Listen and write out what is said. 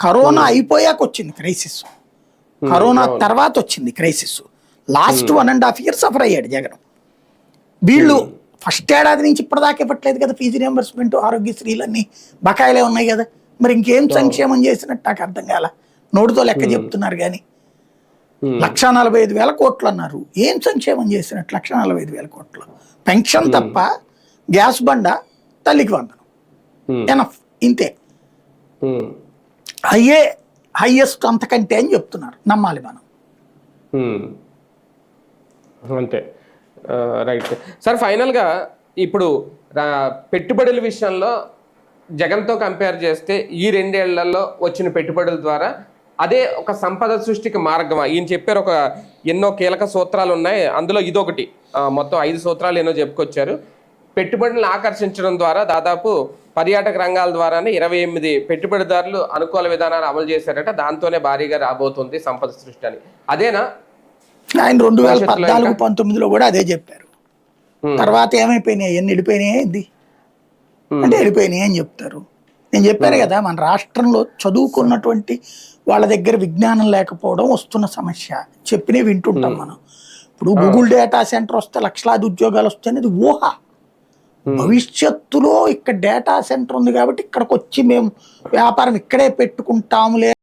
Corona అయిపోయాక వచ్చింది crisis, corona తర్వాత వచ్చింది క్రైసిస్. లాస్ట్ 1.5 years సఫర్ అయ్యాడు జగన్. వీళ్ళు ఫస్ట్ ఏడాది నుంచి ఇప్పటిదాకా ఇవ్వట్లేదు కదా ఫీజు రియంబర్స్మెంట్, ఆరోగ్యశ్రీలన్నీ బకాయిలే ఉన్నాయి కదా. మరి ఇంకేం సంక్షేమం చేసినట్టు నాకు అర్థం కాల. నోటితో లెక్క చెప్తున్నారు కానీ 1,45,000 కోట్లు అన్నారు. ఏం సంక్షేమం చేసినట్టు 1,45,000 కోట్లు? పెన్షన్ తప్ప, గ్యాస్ బండ, తల్లికి వందనం, ఎనఫ్, ఇంతే. హైయెస్ట్ అంతకంటే అని చెప్తున్నారు, నమ్మాలి మనం. అంతే, రైట్ సార్. ఫైనల్గా ఇప్పుడు పెట్టుబడుల విషయంలో జగన్తో కంపేర్ చేస్తే ఈ 2 ఏళ్లలో వచ్చిన పెట్టుబడుల ద్వారా అదే ఒక సంపద సృష్టికి మార్గమా? ఈయన చెప్పారు ఒక ఎన్నో కీలక సూత్రాలు ఉన్నాయి, అందులో ఇదొకటి. మొత్తం 5 సూత్రాలు ఎన్నో చెప్పుకొచ్చారు. పెట్టుబడులను ఆకర్షించడం ద్వారా దాదాపు పర్యాటక రంగాల ద్వారానే 28 పెట్టుబడిదారులు అనుకూల విధానాలు అమలు చేశారట. దాంతోనే భారీగా రాబోతుంది సంపద సృష్టి అని. అదేనా ఆయన 2014-19లో కూడా అదే చెప్పారు. తర్వాత ఏమైపోయినాయి? ఎన్ని వెళ్ళిపోయినాయి ఇది అంటే వెళ్ళిపోయినాయి అని చెప్తారు. నేను చెప్పాను కదా, మన రాష్ట్రంలో చదువుకున్నటువంటి వాళ్ళ దగ్గర విజ్ఞానం లేకపోవడం వస్తున్న సమస్య. చెప్పినే వింటుంటాం మనం. ఇప్పుడు గూగుల్ డేటా సెంటర్ వస్తే లక్షలాది ఉద్యోగాలు వస్తాయి అనేది ఊహ. భవిష్యత్తులో ఇక్కడ డేటా సెంటర్ ఉంది కాబట్టి ఇక్కడికి వచ్చి మేము వ్యాపారం ఇక్కడే పెట్టుకుంటాములే